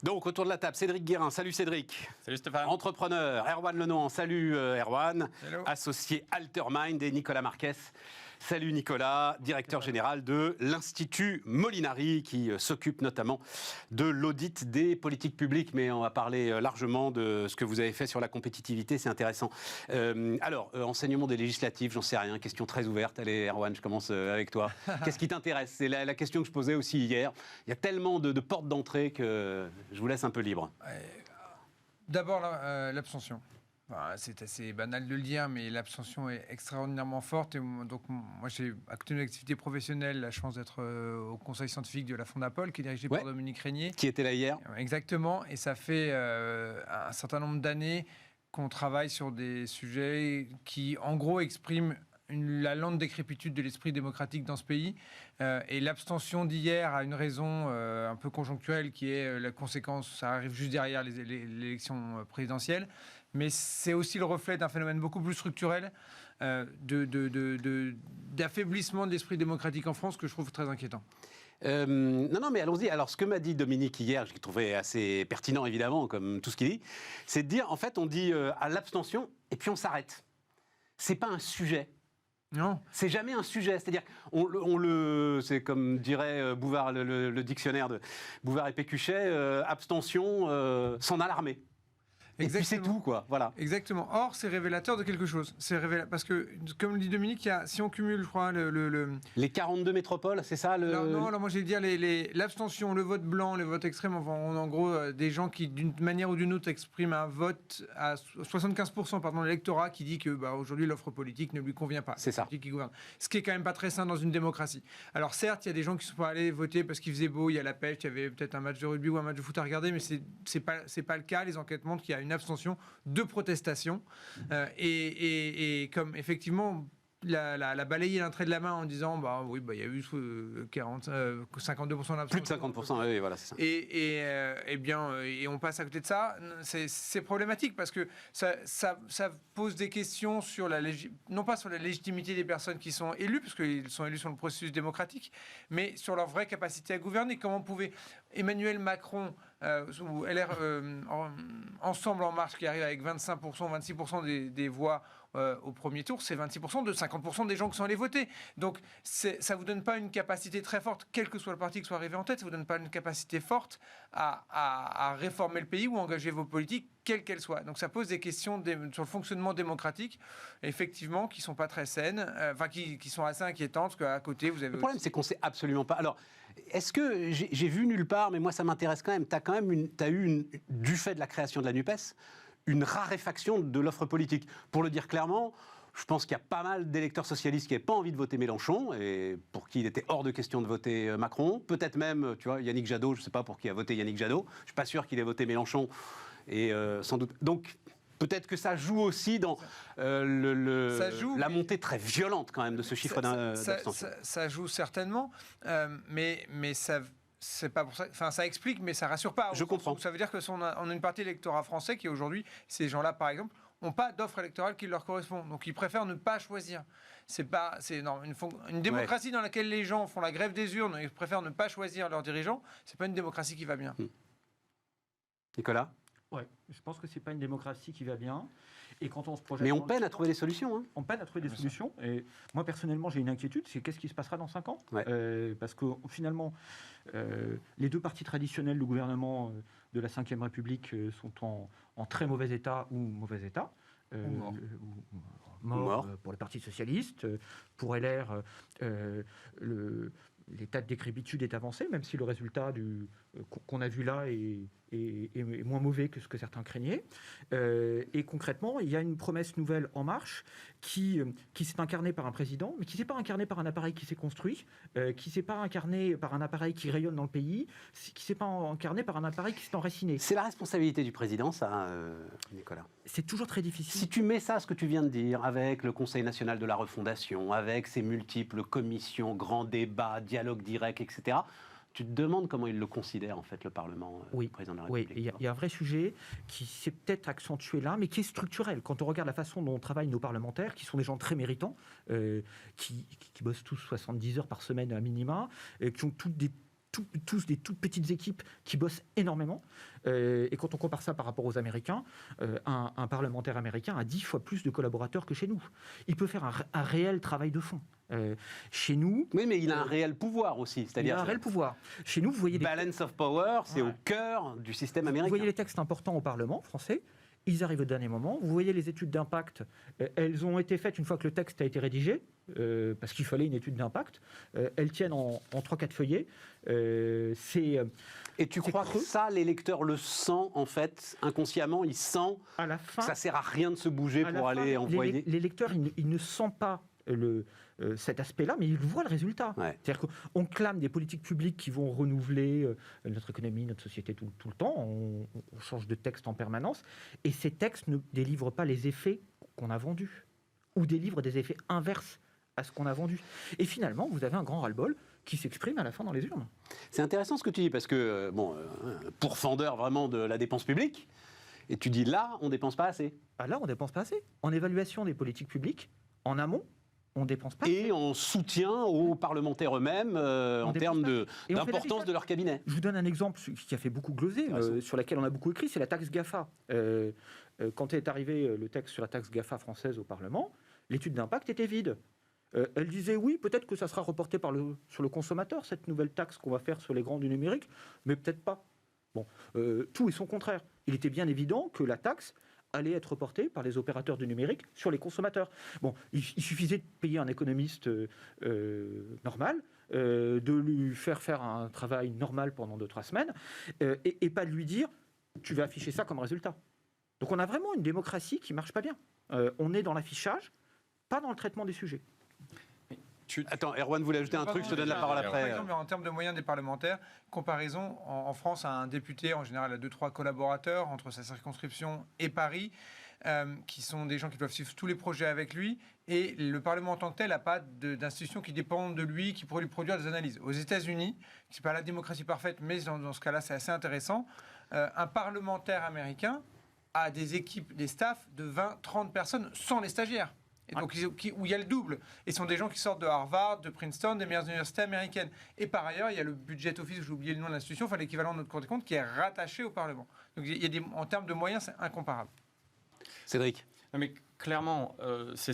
Donc, autour de la table, Cédric Guérin. Salut Cédric. Salut Stéphane. Entrepreneur. Erwan Lenon. Salut Erwan. Hello. Associé Altermind. Et Nicolas Marquez. Salut Nicolas, directeur général de l'Institut Molinari, qui s'occupe notamment de l'audit des politiques publiques. Mais on va parler largement de ce que vous avez fait sur la compétitivité, c'est intéressant. Enseignement des législatives, j'en sais rien, question très ouverte. Allez Erwan, je commence avec toi. Qu'est-ce qui t'intéresse? C'est la question que je posais aussi hier. Il y a tellement de portes d'entrée que je vous laisse un peu libre. D'abord, l'abstention. Enfin, c'est assez banal de le dire, mais l'abstention est extraordinairement forte. Et donc, moi, j'ai, à côté de mon activité professionnelle, la chance d'être au conseil scientifique de la Fondapol, qui est dirigé par Dominique Régnier. Qui était là hier. Exactement. Et ça fait un certain nombre d'années qu'on travaille sur des sujets qui, en gros, expriment la lente décrépitude de l'esprit démocratique dans ce pays. Et l'abstention d'hier a une raison un peu conjoncturelle qui est la conséquence, ça arrive juste derrière l'élection présidentielle, mais c'est aussi le reflet d'un phénomène beaucoup plus structurel d'affaiblissement de l'esprit démocratique en France que je trouve très inquiétant. Non, mais allons-y. Alors, ce que m'a dit Dominique hier, je l'ai trouvé assez pertinent, évidemment, comme tout ce qu'il dit, c'est de dire, en fait, on dit à l'abstention, et puis on s'arrête. C'est pas un sujet. Non. C'est jamais un sujet. C'est-à-dire, c'est comme dirait Bouvard, le dictionnaire de Bouvard et Pécuchet, abstention, s'en alarmer. Et puis c'est tout, quoi. Voilà. Exactement. Or, c'est révélateur de quelque chose. Parce que, comme le dit Dominique, si on cumule, je crois, les 42 métropoles, c'est ça Non, alors moi, j'ai dire l'abstention, le vote blanc, le vote extrême, enfin, on a en gros des gens qui, d'une manière ou d'une autre, expriment un vote à 75% de l'électorat qui dit que aujourd'hui, l'offre politique ne lui convient pas. C'est ça. Qui gouverne. Ce qui est quand même pas très sain dans une démocratie. Alors, certes, il y a des gens qui ne sont pas allés voter parce qu'il faisait beau, il y a la pêche, il y avait peut-être un match de rugby ou un match de foot à regarder, mais c'est pas le cas. Les enquêtes montrent qu'il y a une abstention de protestation et comme effectivement la balayer d'un trait de la main en disant il y a eu 52% d'abstention. Plus de 50%, oui, voilà, c'est ça. Et on passe à côté de ça. C'est problématique parce que ça pose des questions sur non pas sur la légitimité des personnes qui sont élues, parce qu'ils sont élus sur le processus démocratique, mais sur leur vraie capacité à gouverner. Comment pouvait Emmanuel Macron ou LR Ensemble en Marche, qui arrive avec 25%, 26% des voix au premier tour, c'est 26% de 50% des gens qui sont allés voter. Donc ça ne vous donne pas une capacité très forte, quel que soit le parti qui soit arrivé en tête, ça ne vous donne pas une capacité forte à réformer le pays ou engager vos politiques, quelles qu'elles soient. Donc ça pose des questions sur le fonctionnement démocratique, effectivement, qui ne sont pas très saines, qui sont assez inquiétantes, parce qu'à côté, vous avez... Le problème, c'est qu'on ne sait absolument pas. Alors, est-ce que, j'ai vu nulle part, mais moi ça m'intéresse quand même, t'as eu du fait de la création de la NUPES, une raréfaction de l'offre politique. Pour le dire clairement, je pense qu'il y a pas mal d'électeurs socialistes qui n'avaient pas envie de voter Mélenchon, et pour qui il était hors de question de voter Macron. Peut-être même, tu vois, Yannick Jadot, je ne sais pas pour qui a voté Yannick Jadot, je ne suis pas sûr qu'il ait voté Mélenchon, et sans doute... Donc, peut-être que ça joue aussi dans la montée très violente quand même de ce chiffre d'abstention. Ça joue certainement, mais ça... C'est pas pour ça. Enfin, ça explique, mais ça rassure pas. Je comprends. Ça veut dire que on a une partie de l'électorat français qui aujourd'hui, ces gens-là, par exemple, n'ont pas d'offre électorale qui leur correspond. Donc, ils préfèrent ne pas choisir. Une démocratie dans laquelle les gens font la grève des urnes et ils préfèrent ne pas choisir leurs dirigeants. C'est pas une démocratie qui va bien. Nicolas ? Ouais, je pense que c'est pas une démocratie qui va bien. Et quand on se projette... Mais on peine à trouver des solutions. Hein. On peine à trouver des solutions. Et moi, personnellement, j'ai une inquiétude, c'est qu'est-ce qui se passera dans 5 ans, parce que finalement, les deux partis traditionnels du gouvernement de la Ve République sont en très mauvais état ou mauvais état. Mort pour le Parti socialiste. Pour LR, l'état de décrépitude est avancé, même si le résultat qu'on a vu là est moins mauvais que ce que certains craignaient. Et concrètement, il y a une promesse nouvelle en marche qui s'est incarnée par un président, mais qui ne s'est pas incarnée par un appareil qui s'est construit, qui ne s'est pas incarnée par un appareil qui rayonne dans le pays, qui ne s'est pas incarnée par un appareil qui s'est enraciné. C'est la responsabilité du président, ça, Nicolas. C'est toujours très difficile. Si tu mets ça, ce que tu viens de dire, avec le Conseil national de la refondation, avec ses multiples commissions, grands débats, dialogue direct, etc., tu te demandes comment il le considère, en fait, le Parlement, le président de la République. Oui, il y a un vrai sujet qui s'est peut-être accentué là, mais qui est structurel. Quand on regarde la façon dont travaillent nos parlementaires, qui sont des gens très méritants, qui bossent tous 70 heures par semaine à minima, qui ont tous tous des toutes petites équipes qui bossent énormément. Et quand on compare ça par rapport aux Américains, un parlementaire américain a 10 fois plus de collaborateurs que chez nous. Il peut faire un réel travail de fond. Chez nous... Oui, mais il a un réel pouvoir aussi. Il C'est-à-dire a un réel pouvoir. Chez nous, vous voyez... balance of power, c'est au cœur du système américain. Vous voyez les textes importants au Parlement français, ils arrivent au dernier moment. Vous voyez les études d'impact, elles ont été faites une fois que le texte a été rédigé, parce qu'il fallait une étude d'impact. Elles tiennent en 3-4 feuillets. Et tu crois que ça, l'électeur le sent, en fait, inconsciemment, il sent à la fin, que ça sert à rien de se bouger pour aller envoyer... L'électeur, il ne sent pas cet aspect-là, mais il voit le résultat. Ouais. C'est-à-dire qu'on clame des politiques publiques qui vont renouveler notre économie, notre société tout le temps. On change de texte en permanence. Et ces textes ne délivrent pas les effets qu'on a vendus, ou délivrent des effets inverses à ce qu'on a vendu. Et finalement, vous avez un grand ras-le-bol qui s'exprime à la fin dans les urnes. C'est intéressant ce que tu dis, parce que, pourfendeur vraiment de la dépense publique, et tu dis là, on ne dépense pas assez. Là, on ne dépense pas assez. En évaluation des politiques publiques, en amont, on ne dépense pas. Et en soutien aux parlementaires eux-mêmes en termes d'importance de leur cabinet. Je vous donne un exemple qui a fait beaucoup gloser, sur laquelle on a beaucoup écrit, c'est la taxe GAFA. Quand est arrivé le texte sur la taxe GAFA française au Parlement, l'étude d'impact était vide. Elle disait oui, peut-être que ça sera reporté sur le consommateur, cette nouvelle taxe qu'on va faire sur les grands du numérique, mais peut-être pas. Bon, tout et son contraire. Il était bien évident que la taxe allait être reportée par les opérateurs du numérique sur les consommateurs. Bon, il suffisait de payer un économiste normal, de lui faire un travail normal pendant 2-3 semaines, et pas de lui dire « tu vas afficher ça comme résultat ». Donc on a vraiment une démocratie qui ne marche pas bien. On est dans l'affichage, pas dans le traitement des sujets. Attends, Erwan voulait ajouter un truc, je te donne la parole après. Par exemple, en termes de moyens des parlementaires, comparaison, en France, un député, en général, a 2-3 collaborateurs entre sa circonscription et Paris, qui sont des gens qui doivent suivre tous les projets avec lui, et le Parlement en tant que tel n'a pas d'institutions qui dépendent de lui, qui pourraient lui produire des analyses. Aux États-Unis, c'est pas la démocratie parfaite, mais dans ce cas-là, c'est assez intéressant, un parlementaire américain a des équipes, des staffs de 20-30 personnes sans les stagiaires. Et donc, où il y a le double. Et ce sont des gens qui sortent de Harvard, de Princeton, des meilleures universités américaines. Et par ailleurs, il y a le budget office, j'ai oublié le nom de l'institution, enfin l'équivalent de notre Cour des comptes, qui est rattaché au Parlement. Donc il y a en termes de moyens, c'est incomparable. Cédric. Non, mais clairement, c'est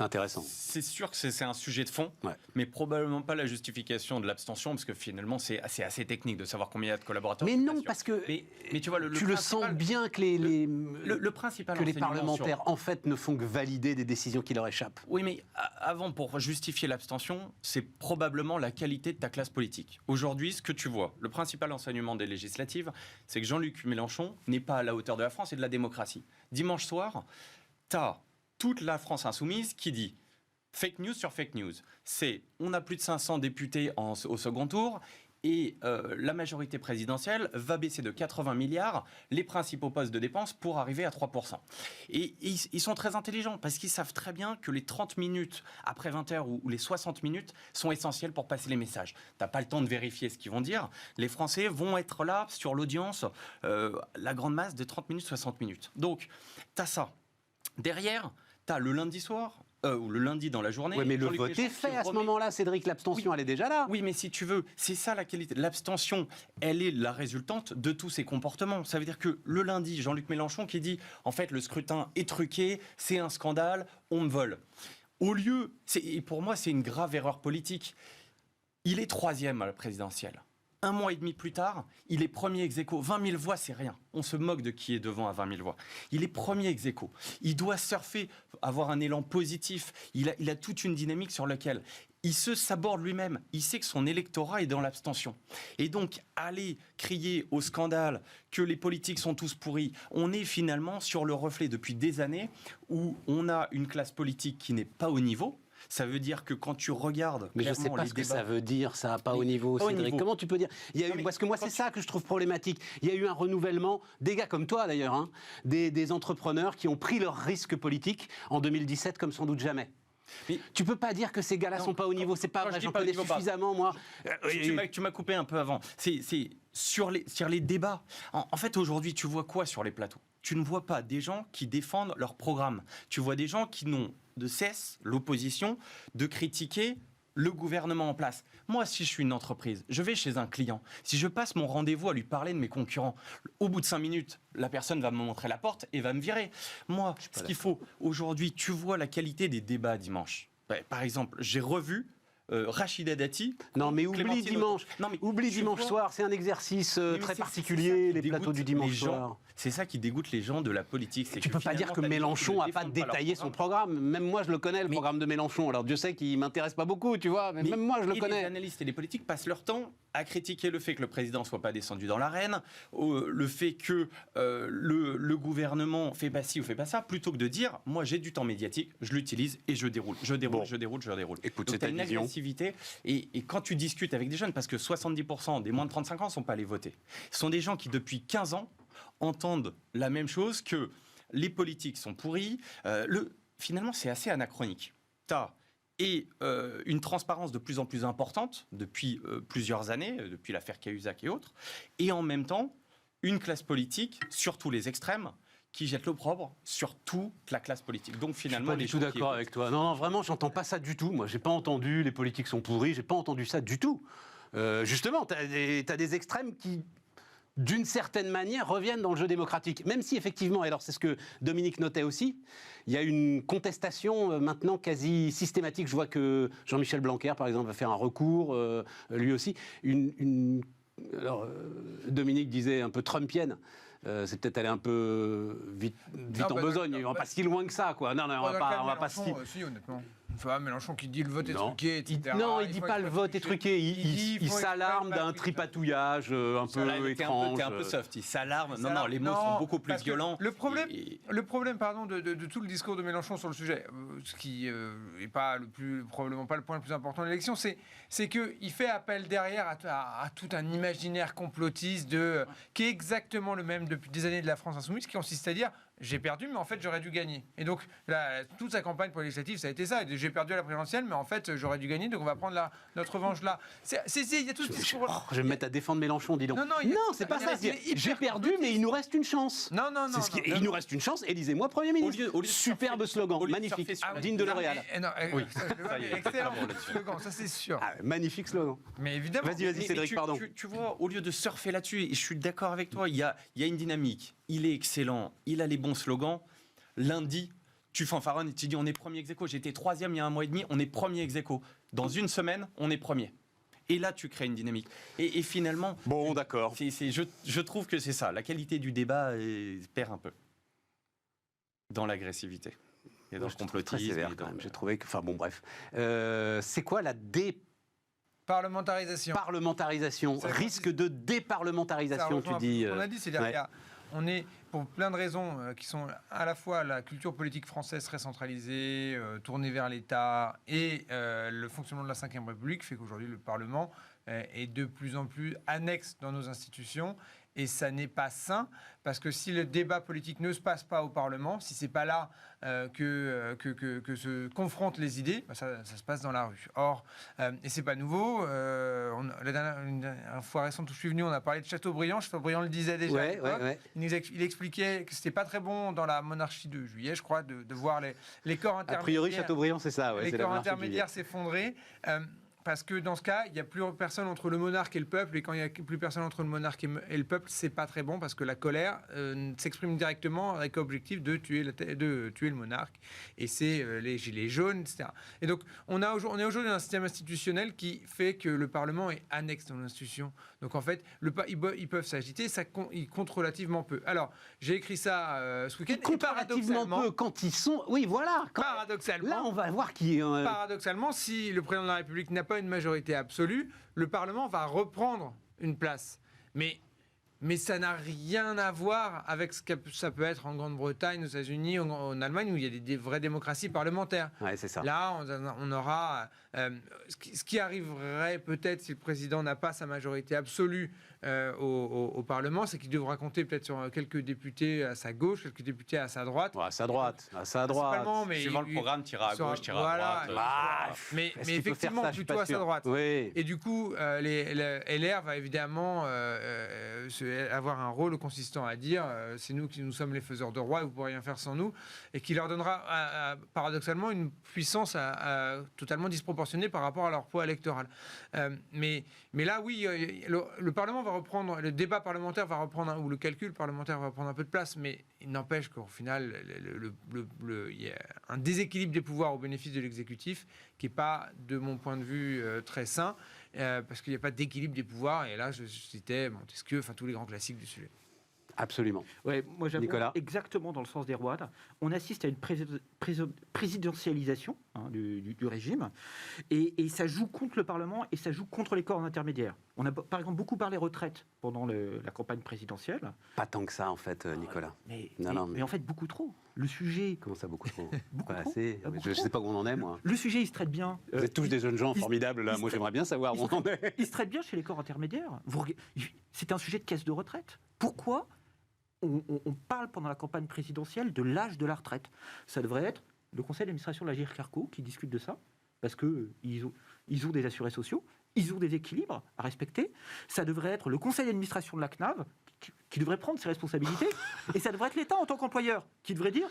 intéressant. C'est sûr que c'est un sujet de fond, ouais. Mais probablement pas la justification de l'abstention, parce que finalement, c'est assez technique de savoir combien il y a de collaborateurs. Mais non, parce que mais tu vois, tu le sens bien que le principal que les parlementaires, en fait, ne font que valider des décisions qui leur échappent. Oui, mais avant, pour justifier l'abstention, c'est probablement la qualité de ta classe politique. Aujourd'hui, ce que tu vois, le principal enseignement des législatives, c'est que Jean-Luc Mélenchon n'est pas à la hauteur de la France et de la démocratie. Dimanche soir, tu as toute la France insoumise qui dit fake news sur fake news. On a plus de 500 députés au second tour et la majorité présidentielle va baisser de 80 milliards les principaux postes de dépenses pour arriver à 3%. Et ils sont très intelligents parce qu'ils savent très bien que les 30 minutes après 20h ou les 60 minutes sont essentielles pour passer les messages. Tu n'as pas le temps de vérifier ce qu'ils vont dire. Les Français vont être là sur l'audience, la grande masse de 30 minutes, 60 minutes. Donc, tu as ça. Derrière, tu as le lundi soir, ou le lundi dans la journée. Oui, mais le vote est fait à ce moment-là, Cédric. L'abstention, elle est déjà là. Oui, mais si tu veux, c'est ça la qualité. L'abstention, elle est la résultante de tous ces comportements. Ça veut dire que le lundi, Jean-Luc Mélenchon qui dit en fait le scrutin est truqué, c'est un scandale, on me vole. Au lieu, et pour moi, c'est une grave erreur politique. Il est 3e à la présidentielle. 1 mois et demi plus tard, il est premier ex-aequo. 20 000 voix, c'est rien. On se moque de qui est devant à 20 000 voix. Il est premier ex-aequo. Il doit surfer, avoir un élan positif. Il a toute une dynamique sur laquelle il se saborde lui-même. Il sait que son électorat est dans l'abstention. Et donc, aller crier au scandale que les politiques sont tous pourris, on est finalement sur le reflet depuis des années où on a une classe politique qui n'est pas au niveau. Ça veut dire que quand tu regardes... Mais je ne sais pas ce que ça veut dire, ça, pas au niveau, Cédric. Comment tu peux dire parce que moi, c'est ça que je trouve problématique. Il y a eu un renouvellement, des gars comme toi d'ailleurs, hein, des entrepreneurs qui ont pris leurs risques politiques en 2017 comme sans doute jamais. Mais tu peux pas dire que ces gars-là sont pas au niveau, c'est pas vrai, j'en connais suffisamment, moi. Tu m'as coupé un peu avant. C'est sur les débats. En fait, aujourd'hui, tu vois quoi sur les plateaux ? Tu ne vois pas des gens qui défendent leur programme. Tu vois des gens qui n'ont de cesse, l'opposition, de critiquer le gouvernement en place. Moi, si je suis une entreprise, je vais chez un client. Si je passe mon rendez-vous à lui parler de mes concurrents, au bout de 5 minutes, la personne va me montrer la porte et va me virer. Moi, ce qu'il faut aujourd'hui, tu vois la qualité des débats dimanche. Par exemple, j'ai revu Rachida Dati. Non, mais oublie dimanche. Non, mais oublie dimanche soir, c'est un exercice très particulier, les plateaux du dimanche soir. C'est ça qui dégoûte les gens de la politique. Tu peux pas dire que Mélenchon n'a pas détaillé son programme. Même moi, je le connais, le programme de Mélenchon. Alors Dieu sait qu'il m'intéresse pas beaucoup, tu vois, mais même moi, je le connais. Les analystes et les politiques passent leur temps à critiquer le fait que le président soit pas descendu dans l'arène, le fait que le gouvernement fait pas ci ou fait pas ça, plutôt que de dire, moi j'ai du temps médiatique, je l'utilise et je déroule. Écoute, c'est une agressivité. Et quand tu discutes avec des jeunes, parce que 70% des moins de 35 ans ne sont pas allés voter, ce sont des gens qui depuis 15 ans entendent la même chose, que les politiques sont pourris. Finalement, c'est assez anachronique. Et une transparence de plus en plus importante depuis plusieurs années, depuis l'affaire Cahuzac et autres, et en même temps, une classe politique, surtout les extrêmes, qui jette l'opprobre sur toute la classe politique. Donc finalement, je suis pas du tout d'accord avec toi. Non, vraiment, j'entends pas ça du tout. Moi, j'ai pas entendu les politiques sont pourris, j'ai pas entendu ça du tout. Justement, t'as des extrêmes qui, d'une certaine manière, reviennent dans le jeu démocratique. Même si, effectivement, et alors c'est ce que Dominique notait aussi, il y a une contestation maintenant quasi systématique. Je vois que Jean-Michel Blanquer, par exemple, va faire un recours, lui aussi. Alors, Dominique disait un peu trumpienne. C'est peut-être aller un peu vite en besogne. On va pas si loin que ça, quoi. Non, on va pas si... Si, honnêtement. Enfin, Mélenchon qui dit le vote est truqué, etc. Non, il dit pas le vote est truqué. Il s'alarme d'un tripatouillage un peu étrange. T'es un peu soft. Il s'alarme. Non, les mots sont beaucoup plus violents. Le problème, de tout le discours de Mélenchon sur le sujet, ce qui n'est pas probablement pas le point le plus important de l'élection, c'est qu'il fait appel derrière à tout un imaginaire complotiste qui est exactement le même depuis des années de la France insoumise, qui consiste à dire j'ai perdu, mais en fait, j'aurais dû gagner. Et donc, toute sa campagne pour les législatives, ça a été ça. J'ai perdu à la présidentielle, mais en fait, j'aurais dû gagner, donc on va prendre notre revanche là. Il y a tout ce discours. Je vais me mettre à défendre Mélenchon, dis donc. Non, c'est pas ça. J'ai perdu, mais il nous reste une chance. Non. Il nous reste une chance, élisez-moi Premier ministre. Superbe slogan, magnifique, digne de L'Oréal. Excellent slogan, ça c'est sûr. Magnifique slogan. Mais évidemment. Vas-y, Cédric, pardon. Tu vois, au lieu de surfer là-dessus, et je suis d'accord avec toi, il y a une dynamique. Il est excellent, il a les bons slogans. Lundi, tu fanfaronnes et tu dis on est premier ex-aequo. J'étais 3e il y a 1 mois et demi, on est premier ex-aequo. Dans une semaine, on est premier. Et là, tu crées une dynamique. Et finalement... Bon, d'accord. Je trouve que c'est ça. La qualité du débat perd un peu dans l'agressivité. Et dans le complotisme. Très sévère, quand même. J'ai trouvé que... Enfin, bon, bref. C'est quoi la Parlementarisation. Risque de déparlementarisation, tu dis. On a dit, c'est-à-dire on est, pour plein de raisons qui sont à la fois la culture politique française très centralisée, tournée vers l'État, et le fonctionnement de la Ve République fait qu'aujourd'hui le Parlement est de plus en plus annexe dans nos institutions. Et ça n'est pas sain, parce que si le débat politique ne se passe pas au Parlement, si c'est pas là que se confrontent les idées, ça se passe dans la rue. Or, et c'est pas nouveau, la dernière fois récente où je suis venu, on a parlé de Chateaubriand. Chateaubriand le disait déjà. Ouais. Il expliquait que c'était pas très bon dans la monarchie de Juillet, je crois, de voir les corps intermédiaires. A priori, Chateaubriand, c'est ça. Les corps intermédiaires s'effondrer. Parce que dans ce cas, il n'y a plus personne entre le monarque et le peuple, et quand il n'y a plus personne entre le monarque et le peuple, c'est pas très bon, parce que la colère s'exprime directement avec l'objectif de tuer le monarque, et c'est les gilets jaunes, etc. Et donc, on est aujourd'hui dans un système institutionnel qui fait que le Parlement est annexe dans l'institution. Donc en fait, ils peuvent s'agiter, ils comptent relativement peu. Alors, j'ai écrit ça ce week-end. Ils comptent relativement peu quand ils sont... Oui, voilà. Paradoxalement. Là, on va voir qui... Paradoxalement, si le président de la République n'a pas une majorité absolue, le Parlement va reprendre une place. Mais ça n'a rien à voir avec ce que ça peut être en Grande-Bretagne, aux États-Unis, en Allemagne, où il y a des vraies démocraties parlementaires. Ouais, c'est ça. Là, on aura... ce qui arriverait peut-être si le président n'a pas sa majorité absolue au Parlement, c'est qu'il devra compter peut-être sur quelques députés à sa gauche, quelques députés à sa droite. À sa droite. Mais suivant le programme, tira à gauche, tira à droite. Mais effectivement, plutôt à sa droite. Oui. Et du coup, LR va évidemment avoir un rôle consistant à dire c'est nous qui nous sommes les faiseurs de roi et vous ne pourrez rien faire sans nous, et qui leur donnera paradoxalement une puissance totalement disproportionnée proportionnée par rapport à leur poids électoral. Mais là, oui, le Parlement va reprendre, le débat parlementaire va reprendre, ou le calcul parlementaire va prendre un peu de place, mais il n'empêche qu'au final, il y a un déséquilibre des pouvoirs au bénéfice de l'exécutif qui n'est pas, de mon point de vue, très sain, parce qu'il n'y a pas d'équilibre des pouvoirs. Et là, je citais Montesquieu, enfin tous les grands classiques du sujet. Absolument. Ouais, moi j'avoue, Nicolas. exactement dans le sens d'Erwan, on assiste à une présidentialisation du régime, et ça joue contre le Parlement et ça joue contre les corps intermédiaires. On a par exemple beaucoup parlé retraite pendant la campagne présidentielle. Pas tant que ça, en fait, Nicolas. Mais en fait, beaucoup trop. Le sujet... Comment ça, beaucoup trop? Beaucoup Pas trop. assez. Beaucoup Je ne sais trop. pas où on en est, moi. Le sujet, il se traite bien. Vous êtes tous des jeunes gens formidables, là. Moi, j'aimerais bien savoir où on en est. Il se traite bien chez les corps intermédiaires. C'est un sujet de caisse de retraite. Pourquoi on parle pendant la campagne présidentielle de l'âge de la retraite? Ça devrait être le conseil d'administration de la GIR-Carco qui discute de ça, parce qu'ils ont des assurés sociaux, ils ont des équilibres à respecter. Ça devrait être le conseil d'administration de la CNAV qui devrait prendre ses responsabilités, et ça devrait être l'État en tant qu'employeur qui devrait dire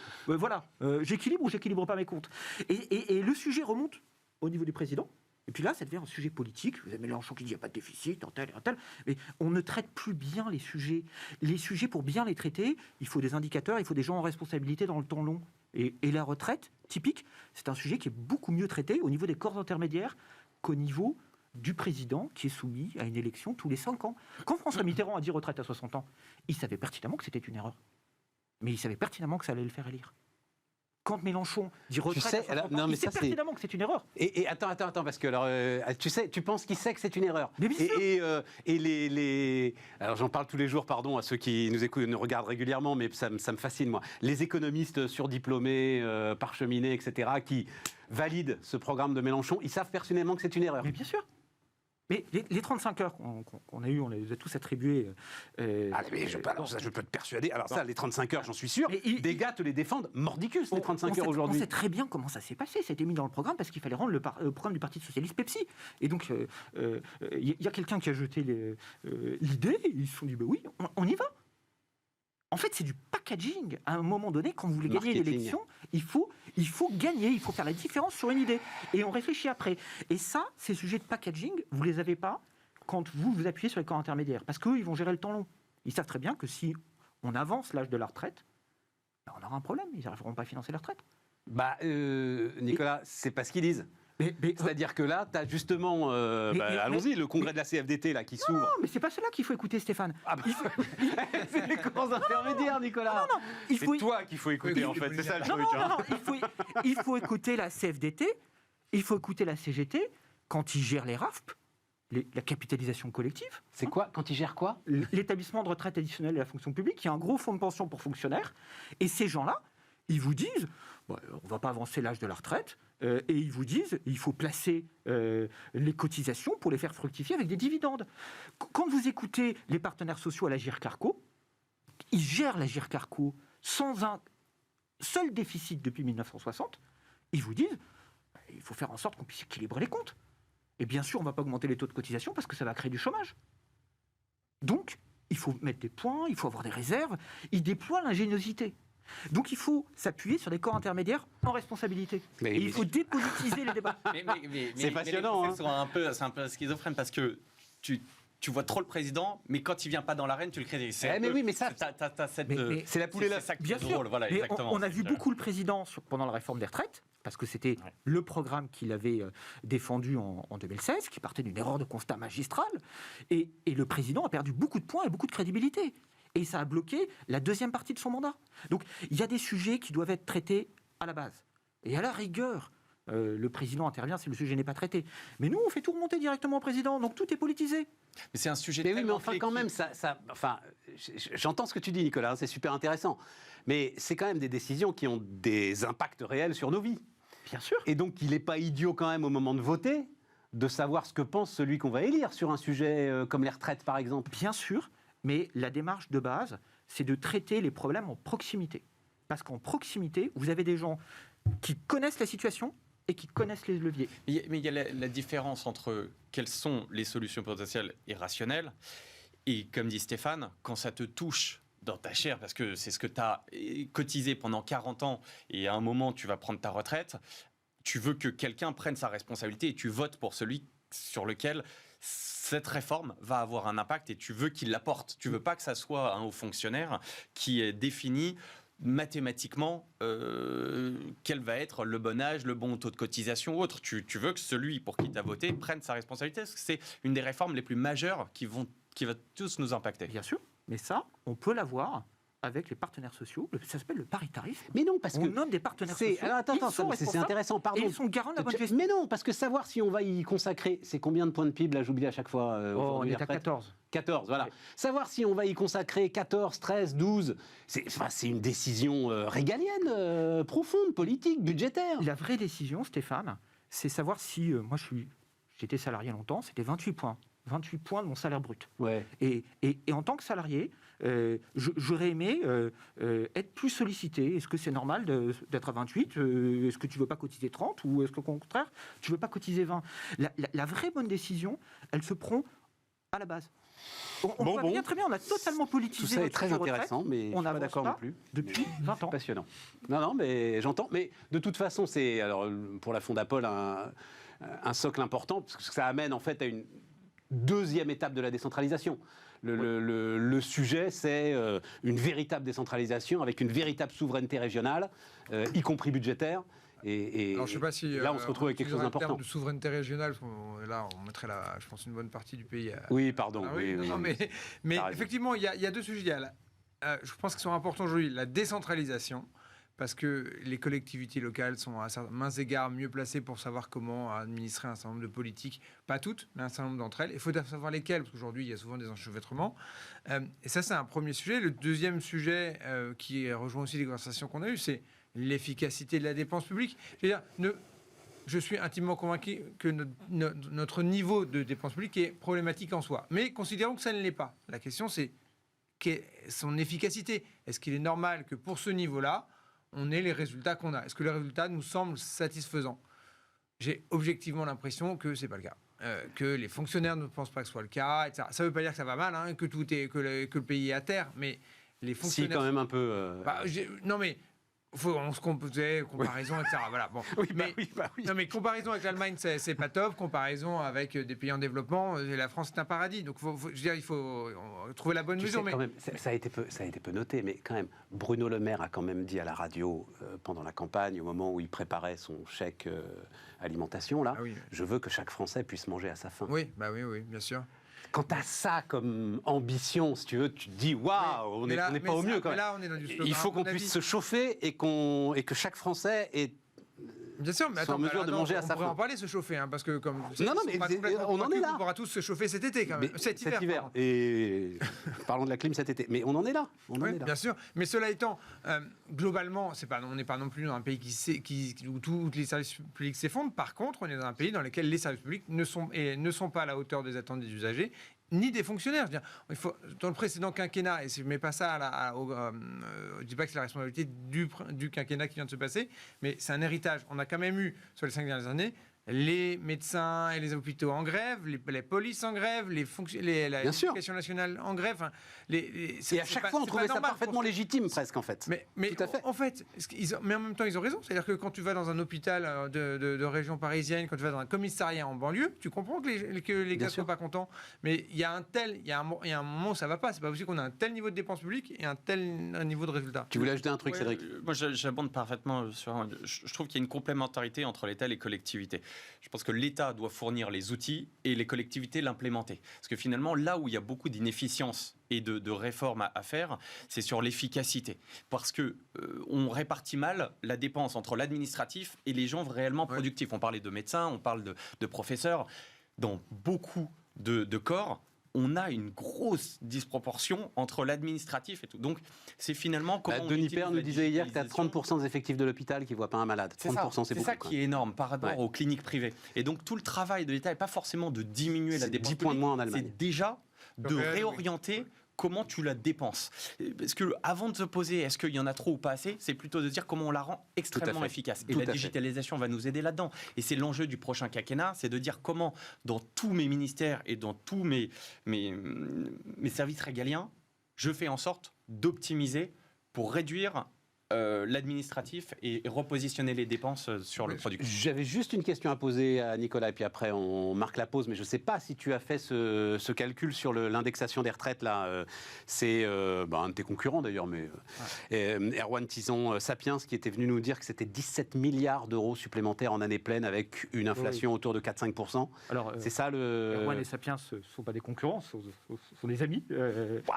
j'équilibre ou j'équilibre pas mes comptes. Et le sujet remonte au niveau du président. Et puis là, ça devient un sujet politique. Vous avez Mélenchon qui dit qu'il n'y a pas de déficit, un tel et un tel. Mais on ne traite plus bien les sujets. Les sujets, pour bien les traiter, il faut des indicateurs, il faut des gens en responsabilité dans le temps long. Et la retraite, typique, c'est un sujet qui est beaucoup mieux traité au niveau des corps intermédiaires qu'au niveau du président qui est soumis à une élection tous les 5 ans. Quand François Mitterrand a dit retraite à 60 ans, il savait pertinemment que c'était une erreur. Mais il savait pertinemment que ça allait le faire élire. Quand Mélenchon dit retraite à 60 ans, il sait pertinemment que c'est une erreur. Et attends, parce que alors, tu penses qu'il sait que c'est une erreur. Mais bien sûr. Et alors j'en parle tous les jours, pardon, à ceux qui nous écoutent, nous regardent régulièrement, mais ça me fascine, moi. Les économistes surdiplômés, parcheminés, etc., qui valident ce programme de Mélenchon, ils savent personnellement que c'est une erreur. Mais bien sûr. Mais les 35 heures qu'on a eues, on les a tous attribuées. Mais je peux te persuader. Alors ça, les 35 heures, j'en suis sûr, des gars te les défendent mordicus, les 35 heures aujourd'hui. On sait très bien comment ça s'est passé. C'était mis dans le programme parce qu'il fallait rendre le programme du Parti Socialiste Pepsi. Et donc, il y a quelqu'un qui a jeté l'idée, ils se sont dit, oui, on y va. En fait, c'est du packaging. À un moment donné, quand vous voulez gagner l'élection, il faut gagner, il faut faire la différence sur une idée. Et on réfléchit après. Et ça, ces sujets de packaging, vous ne les avez pas quand vous appuyez sur les corps intermédiaires. Parce qu'eux, ils vont gérer le temps long. Ils savent très bien que si on avance l'âge de la retraite, on aura un problème. Ils n'arriveront pas à financer la retraite. Nicolas, c'est pas ce qu'ils disent. C'est-à-dire que là, tu as justement, allons-y, le congrès de la CFDT là, qui s'ouvre. Non, mais c'est pas cela qu'il faut écouter, Stéphane. C'est les corps intermédiaires, Nicolas. Non, c'est toi qu'il faut écouter, en fait. C'est ça le truc. Il faut écouter la CFDT, il faut écouter la CGT quand ils gèrent les RAFP, la capitalisation collective. C'est quoi? Quand ils gèrent quoi? L'établissement de retraite additionnelle de la fonction publique, il y a un gros fonds de pension pour fonctionnaires. Et ces gens-là, ils vous disent, on ne va pas avancer l'âge de la retraite, et ils vous disent, il faut placer les cotisations pour les faire fructifier avec des dividendes. Quand vous écoutez les partenaires sociaux à la GIR-Carco, ils gèrent la GIR-Carco sans un seul déficit depuis 1960, ils vous disent, il faut faire en sorte qu'on puisse équilibrer les comptes. Et bien sûr, on ne va pas augmenter les taux de cotisation parce que ça va créer du chômage. Donc, il faut mettre des points, il faut avoir des réserves, ils déploient l'ingéniosité. Donc il faut s'appuyer sur des corps intermédiaires en responsabilité. Il faut dépolitiser les débats. C'est passionnant. C'est un peu schizophrène parce que tu vois trop le président, mais quand il vient pas dans l'arène, tu le critiques. C'est la poule et l'œuf. Bien sûr. Voilà, on a vu beaucoup le président pendant la réforme des retraites, parce que c'était le programme qu'il avait défendu en 2016, qui partait d'une erreur de constat magistral. Et le président a perdu beaucoup de points et beaucoup de crédibilité. Et ça a bloqué la deuxième partie de son mandat. Donc, il y a des sujets qui doivent être traités à la base. Et à la rigueur, le président intervient si le sujet n'est pas traité. Mais nous, on fait tout remonter directement au président, donc tout est politisé. Mais c'est un sujet... Mais enfin, quand même, j'entends ce que tu dis, Nicolas, c'est super intéressant. Mais c'est quand même des décisions qui ont des impacts réels sur nos vies. Bien sûr. Et donc, il n'est pas idiot quand même, au moment de voter, de savoir ce que pense celui qu'on va élire sur un sujet comme les retraites, par exemple. Bien sûr. Mais la démarche de base, c'est de traiter les problèmes en proximité. Parce qu'en proximité, vous avez des gens qui connaissent la situation et qui connaissent les leviers. Mais il y a la différence entre quelles sont les solutions potentielles et rationnelles. Et comme dit Stéphane, quand ça te touche dans ta chair, parce que c'est ce que tu as cotisé pendant 40 ans, et à un moment, tu vas prendre ta retraite, tu veux que quelqu'un prenne sa responsabilité et tu votes pour celui sur lequel cette réforme va avoir un impact et tu veux qu'il l'apporte. Tu veux pas que ça soit un haut fonctionnaire qui définit mathématiquement quel va être le bon âge, le bon taux de cotisation ou autre. Tu veux que celui pour qui tu as voté prenne sa responsabilité, parce que c'est une des réformes les plus majeures qui va tous nous impacter. Bien sûr, mais ça, on peut l'avoir avec les partenaires sociaux. Ça s'appelle le paritarisme. Mais non, parce On que nomme des partenaires sociaux. alors, attends, ils sont c'est responsables intéressant, pardon. Et ils sont garants de la bonne gestion. Mais non, parce que savoir si on va y consacrer, c'est combien de points de PIB, là j'oublie à chaque fois. On aujourd'hui, est la à retraite 14. 14, voilà. Ouais. Savoir si on va y consacrer 14, 13, 12, c'est une décision régalienne, profonde, politique, budgétaire. La vraie décision, Stéphane, c'est savoir si... moi, j'étais salarié longtemps, c'était 28 points. 28 points de mon salaire brut. Ouais. Et en tant que salarié, j'aurais aimé être plus sollicité. Est-ce que c'est normal d'être à 28 Est-ce que tu ne veux pas cotiser 30 ou est-ce qu'au contraire, tu ne veux pas cotiser 20 la vraie bonne décision, elle se prend à la base. On voit bien, très bien, on a totalement politisé. Tout ça est notre très sujet retraite. intéressant, mais je On suis pas n'avance d'accord pas non plus. depuis 20 ans. Passionnant. Non, mais j'entends. Mais de toute façon, c'est alors pour la Fondapol un socle important, parce que ça amène en fait à une deuxième étape de la décentralisation. Le sujet, c'est une véritable décentralisation avec une véritable souveraineté régionale, y compris budgétaire. Alors, je sais pas si là, on se retrouve avec quelque chose utilisera le d'important. terme de souveraineté régionale, parce que là, on mettrait, je pense, une bonne partie du pays. Oui, pardon. Ah oui, oui, non, oui. mais T'as raison. effectivement, il y a deux sujets. Il y a je pense qu'ils sont importants aujourd'hui. La décentralisation, parce que les collectivités locales sont à maints égards mieux placées pour savoir comment administrer un certain nombre de politiques. Pas toutes, mais un certain nombre d'entre elles. Il faut savoir lesquelles, parce qu'aujourd'hui, il y a souvent des enchevêtrements. Et ça, c'est un premier sujet. Le deuxième sujet, qui rejoint aussi les conversations qu'on a eues, c'est l'efficacité de la dépense publique. Je veux dire, je suis intimement convaincu que notre niveau de dépense publique est problématique en soi. Mais considérons que ça ne l'est pas. La question, c'est son efficacité. Est-ce qu'il est normal que pour ce niveau-là, on ait les résultats qu'on a? Est-ce que les résultats nous semblent satisfaisants? J'ai objectivement l'impression que ce n'est pas le cas. Que les fonctionnaires ne pensent pas que ce soit le cas, etc. Ça ne veut pas dire que ça va mal, hein, que le pays est à terre, mais les fonctionnaires... Si, quand même un peu... non, mais... on se faisait comparaison, etc. Voilà, bon. Oui, mais, non, mais comparaison avec l'Allemagne, c'est pas top. Comparaison avec des pays en développement, la France, c'est un paradis. Donc, je veux dire, il faut trouver la bonne Tu mesure. sais, Mais quand même, ça a été peu noté, mais quand même, Bruno Le Maire a quand même dit à la radio pendant la campagne, au moment où il préparait son chèque alimentation, là, Ah oui. je veux que chaque Français puisse manger à sa faim. oui, bien sûr. Quand tu as ça comme ambition, si tu veux, tu te dis waouh, on n'est pas au mieux quand même. Là, on est dans du slogan, Il faut à mon qu'on puisse avis. se chauffer et que chaque Français ait. Bien sûr, mais soit en mesure de manger à sa On pourrait faim. en parler, se chauffer, hein, parce que comme Non, mais on en est là. On pourra tous se chauffer cet été, quand même. Mais Cet hiver. pardon. Et parlons de la clim cet été. Mais on en est là. On en Oui, est là. bien sûr. Mais cela étant, globalement, on n'est pas non plus dans un pays où tous les services publics s'effondrent. Par contre, on est dans un pays dans lequel les services publics ne sont pas à la hauteur des attentes des usagers, ni des fonctionnaires. Je veux dire, dans le précédent quinquennat, et je ne mets pas ça je ne dis pas que c'est la responsabilité du quinquennat qui vient de se passer, mais c'est un héritage. On a quand même eu, sur les 5 dernières années, les médecins et les hôpitaux en grève, les polices en grève, l'éducation nationale en grève. Enfin, Et à chaque fois, on trouvait ça parfaitement légitime, presque, en fait. Mais Tout à fait. en fait, mais en même temps, ils ont raison. C'est-à-dire que quand tu vas dans un hôpital de région parisienne, quand tu vas dans un commissariat en banlieue, tu comprends que les gars ne sont pas contents. Mais il y a un moment où ça ne va pas. C'est pas possible qu'on ait un tel niveau de dépenses publiques et un niveau de résultats. Tu voulais ajouter un truc, Ouais, Cédric? Moi, j'abonde parfaitement sur. Je trouve qu'il y a une complémentarité entre l'État et les collectivités. Je pense que l'État doit fournir les outils et les collectivités l'implémenter. Parce que finalement, là où il y a beaucoup d'inefficience et de réformes à faire, c'est sur l'efficacité. Parce que on répartit mal la dépense entre l'administratif et les gens réellement productifs. On parlait de médecins, on parle de professeurs. Dans beaucoup de corps, on a une grosse disproportion entre l'administratif et tout. Donc, c'est finalement comment on Denis utilise Père nous la disait hier que tu as digitalisation. 30% des effectifs de l'hôpital qui ne voient pas un malade. 30%, c'est beaucoup. ça qui est énorme par rapport aux cliniques privées. Et donc, tout le travail de l'État n'est pas forcément de diminuer la C'est dépense 10 points de publique, moins en Allemagne. c'est déjà de réorienter comment tu la dépenses. Parce que avant de se poser est-ce qu'il y en a trop ou pas assez, c'est plutôt de dire comment on la rend extrêmement efficace. Et la digitalisation va nous aider là-dedans. Et c'est l'enjeu du prochain quinquennat, c'est de dire comment dans tous mes ministères et dans tous mes services régaliens, je fais en sorte d'optimiser pour réduire l'administratif et repositionner les dépenses sur le productif. J'avais juste une question à poser à Nicolas, et puis après on marque la pause, mais je ne sais pas si tu as fait ce calcul sur l'indexation des retraites, là. C'est un de tes concurrents d'ailleurs, mais Erwan Tison Sapiens, qui était venu nous dire que c'était 17 milliards d'euros supplémentaires en année pleine avec une inflation autour de 4-5%. Alors, c'est ça le... Erwan et Sapiens ne sont pas des concurrents, sont des amis.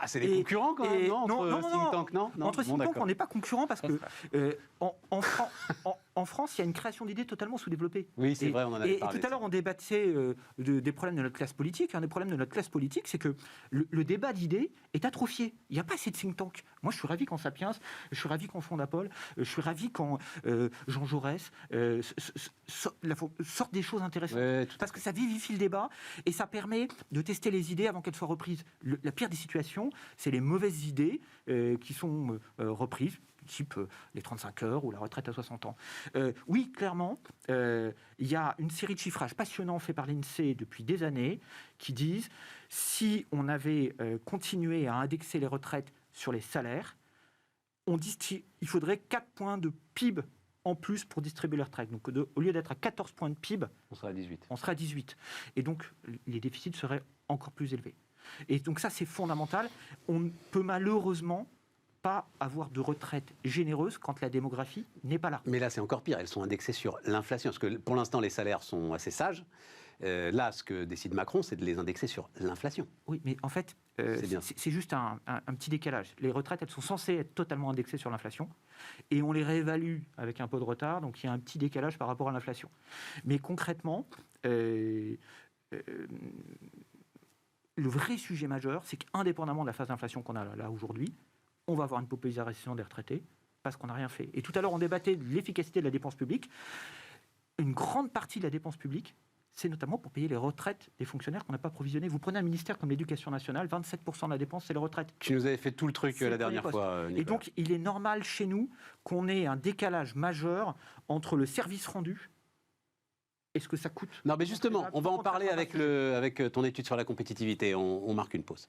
C'est des concurrents quand même, non, think tank, non entre think tank, on n'est pas concurrents parce que en France, il y a une création d'idées totalement sous-développée. Oui, c'est vrai, on en avait parlé. Et tout à l'heure, on débattait des problèmes de notre classe politique. Un des problèmes de notre classe politique, c'est que le débat d'idées est atrophié. Il n'y a pas assez de think tank. Moi, je suis ravi quand Sapiens, je suis ravi quand Fondapol, je suis ravi quand Jean Jaurès sortent des choses intéressantes. Ouais, parce que ça vivifie le débat et ça permet de tester les idées avant qu'elles soient reprises. La pire des situations, c'est les mauvaises idées qui sont reprises, type les 35 heures ou la retraite à 60 ans. Oui, clairement, il y a une série de chiffrages passionnants faits par l'INSEE depuis des années qui disent si on avait continué à indexer les retraites sur les salaires, il faudrait 4 points de PIB en plus pour distribuer les retraites. Donc au lieu d'être à 14 points de PIB, on serait à 18. On serait à 18. Et donc les déficits seraient encore plus élevés. Et donc ça, c'est fondamental. On ne peut malheureusement pas avoir de retraite généreuse quand la démographie n'est pas là. Mais là, c'est encore pire. Elles sont indexées sur l'inflation. Parce que pour l'instant, les salaires sont assez sages. Là, ce que décide Macron, c'est de les indexer sur l'inflation. Oui, mais en fait, c'est juste un petit décalage. Les retraites, elles sont censées être totalement indexées sur l'inflation. Et on les réévalue avec un peu de retard. Donc, il y a un petit décalage par rapport à l'inflation. Mais concrètement... le vrai sujet majeur, c'est qu'indépendamment de la phase d'inflation qu'on a là aujourd'hui, on va avoir une paupérisation des retraités parce qu'on n'a rien fait. Et tout à l'heure, on débattait de l'efficacité de la dépense publique. Une grande partie de la dépense publique, c'est notamment pour payer les retraites des fonctionnaires qu'on n'a pas provisionnés. Vous prenez un ministère comme l'Éducation nationale, 27% de la dépense, c'est les retraites. Tu nous avais fait tout le truc la dernière fois, Nicolas. Et donc, il est normal chez nous qu'on ait un décalage majeur entre le service rendu et ce que ça coûte. Non, mais justement, on va en parler avec ton étude sur la compétitivité. On marque une pause.